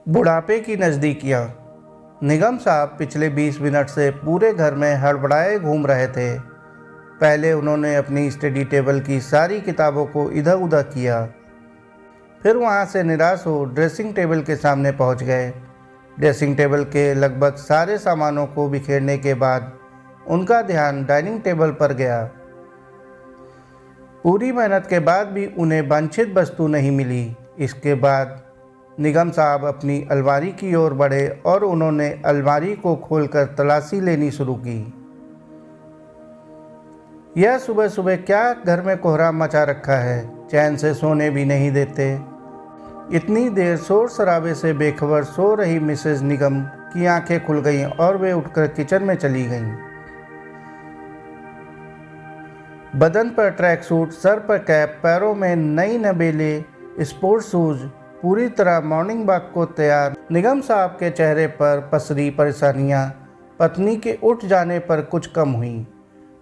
बुढ़ापे की नज़दीकियाँ। निगम साहब पिछले 20 मिनट से पूरे घर में हड़बड़ाए घूम रहे थे। पहले उन्होंने अपनी स्टडी टेबल की सारी किताबों को इधर उधर किया, फिर वहाँ से निराश हो ड्रेसिंग टेबल के सामने पहुँच गए। ड्रेसिंग टेबल के लगभग सारे सामानों को बिखेरने के बाद उनका ध्यान डाइनिंग टेबल पर गया। पूरी मेहनत के बाद भी उन्हें वांछित वस्तु नहीं मिली। इसके बाद निगम साहब अपनी अलमारी की ओर बढ़े और उन्होंने अलमारी को खोलकर तलाशी लेनी शुरू की। यह सुबह सुबह क्या घर में कोहराम मचा रखा है, चैन से सोने भी नहीं देते। इतनी देर शोर शराबे से बेखबर सो रही मिसेज निगम की आंखें खुल गईं और वे उठकर किचन में चली गईं। बदन पर ट्रैक सूट, सर पर कैप, पैरों में नई नबेले स्पोर्ट्स शूज, पूरी तरह मॉर्निंग वॉक को तैयार। निगम साहब के चेहरे पर पसरी परेशानियां पत्नी के उठ जाने पर कुछ कम हुई।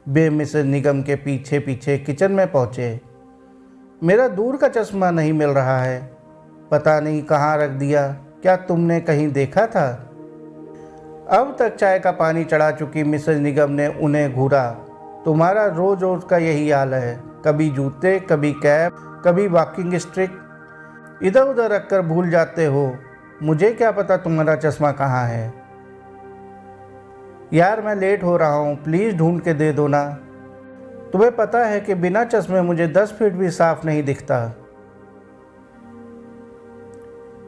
वे मिसेज निगम के पीछे पीछे किचन में पहुंचे। मेरा दूर का चश्मा नहीं मिल रहा है, पता नहीं कहाँ रख दिया, क्या तुमने कहीं देखा था? अब तक चाय का पानी चढ़ा चुकी मिसेज निगम ने उन्हें घूरा। तुम्हारा रोज रोज का यही हाल है, कभी जूते, कभी कैप, कभी वॉकिंग स्टिक, इधर उधर रखकर भूल जाते हो। मुझे क्या पता तुम्हारा चश्मा कहाँ है? यार मैं लेट हो रहा हूँ, प्लीज़ ढूंढ के दे दो ना। तुम्हें पता है कि बिना चश्मे मुझे 10 फीट भी साफ नहीं दिखता।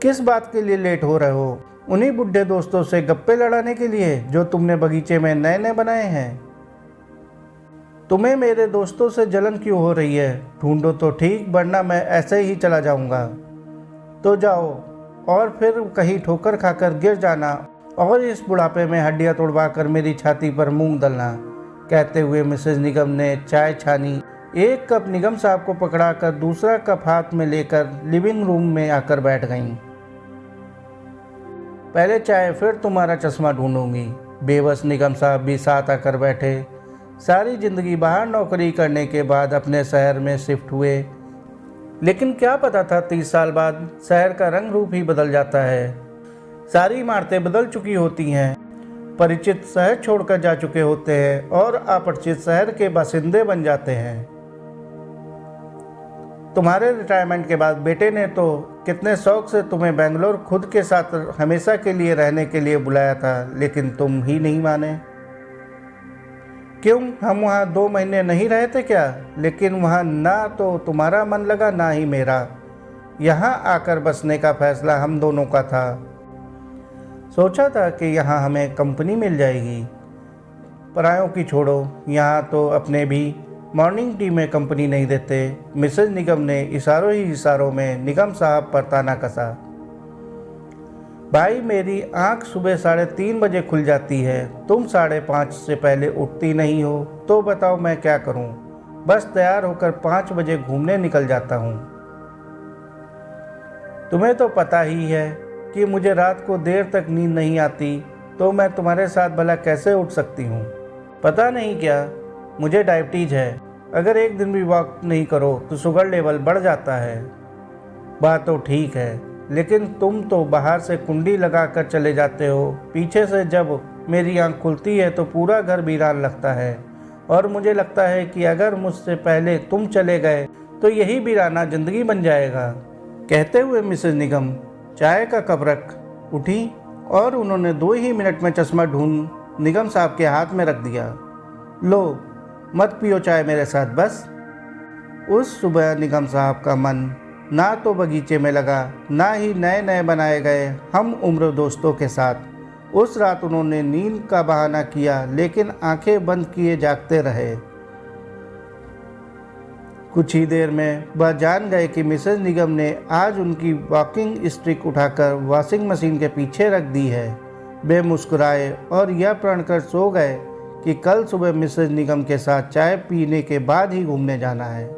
किस बात के लिए लेट हो रहे हो? उन्हीं बुढ़े दोस्तों से गप्पे लड़ाने के लिए जो तुमने बगीचे में नए नए बनाए हैं? तुम्हें मेरे दोस्तों से जलन क्यों हो रही है? ढूंढो तो ठीक, वरना मैं ऐसे ही चला जाऊंगा। तो जाओ और फिर कहीं ठोकर खाकर गिर जाना और इस बुढ़ापे में हड्डियां तोड़वा कर मेरी छाती पर मूंग दलना। कहते हुए मिसेज निगम ने चाय छानी। एक कप निगम साहब को पकड़ाकर दूसरा कप हाथ में लेकर लिविंग रूम में आकर बैठ गईं। पहले चाय फिर तुम्हारा चश्मा ढूंढूंगी। बेबस निगम साहब भी साथ आकर बैठे। सारी जिंदगी बाहर नौकरी करने के बाद अपने शहर में शिफ्ट हुए, लेकिन क्या पता था 30 साल बाद शहर का रंग रूप ही बदल जाता है। सारी इमारतें बदल चुकी होती हैं, परिचित शहर छोड़कर जा चुके होते हैं और अपरिचित शहर के बासिंदे बन जाते हैं। तुम्हारे रिटायरमेंट के बाद बेटे ने तो कितने शौक से तुम्हें बेंगलोर खुद के साथ हमेशा के लिए रहने के लिए बुलाया था, लेकिन तुम ही नहीं माने। क्यों, हम वहाँ 2 महीने नहीं रहे थे क्या? लेकिन वहाँ ना तो तुम्हारा मन लगा ना ही मेरा। यहाँ आकर बसने का फैसला हम दोनों का था। सोचा था कि यहाँ हमें कंपनी मिल जाएगी। परायों की छोड़ो, यहाँ तो अपने भी मॉर्निंग टी में कंपनी नहीं देते। मिसेज निगम ने इशारों ही इशारों में निगम साहब पर ताना कसा। भाई मेरी आंख सुबह 3:30 बजे खुल जाती है, तुम 5:30 से पहले उठती नहीं हो, तो बताओ मैं क्या करूं? बस तैयार होकर 5 बजे घूमने निकल जाता हूं। तुम्हें तो पता ही है कि मुझे रात को देर तक नींद नहीं आती, तो मैं तुम्हारे साथ भला कैसे उठ सकती हूं? पता नहीं क्या, मुझे डायबिटीज है। अगर एक दिन भी वॉक नहीं करो तो शुगर लेवल बढ़ जाता है। बात तो ठीक है, लेकिन तुम तो बाहर से कुंडी लगाकर चले जाते हो। पीछे से जब मेरी आंख खुलती है तो पूरा घर वीरान लगता है, और मुझे लगता है कि अगर मुझसे पहले तुम चले गए तो यही वीराना जिंदगी बन जाएगा। कहते हुए मिसेज निगम चाय का कप रख उठी और उन्होंने 2 ही मिनट में चश्मा ढूंढ निगम साहब के हाथ में रख दिया। लो, मत पियो चाय मेरे साथ बस। उस सुबह निगम साहब का मन ना तो बगीचे में लगा, ना ही नए नए बनाए गए हम उम्र दोस्तों के साथ। उस रात उन्होंने नींद का बहाना किया, लेकिन आंखें बंद किए जागते रहे। कुछ ही देर में वह जान गए कि मिसेज निगम ने आज उनकी वॉकिंग स्टिक उठाकर वॉशिंग मशीन के पीछे रख दी है। वे मुस्कुराए और यह प्रण कर सो गए कि कल सुबह मिसेज निगम के साथ चाय पीने के बाद ही घूमने जाना है।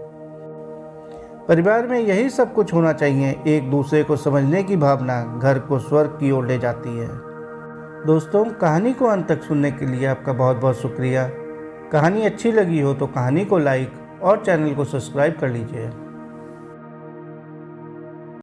परिवार में यही सब कुछ होना चाहिए। एक दूसरे को समझने की भावना घर को स्वर्ग की ओर ले जाती है। दोस्तों, कहानी को अंत तक सुनने के लिए आपका बहुत बहुत शुक्रिया। कहानी अच्छी लगी हो तो कहानी को लाइक और चैनल को सब्सक्राइब कर लीजिए।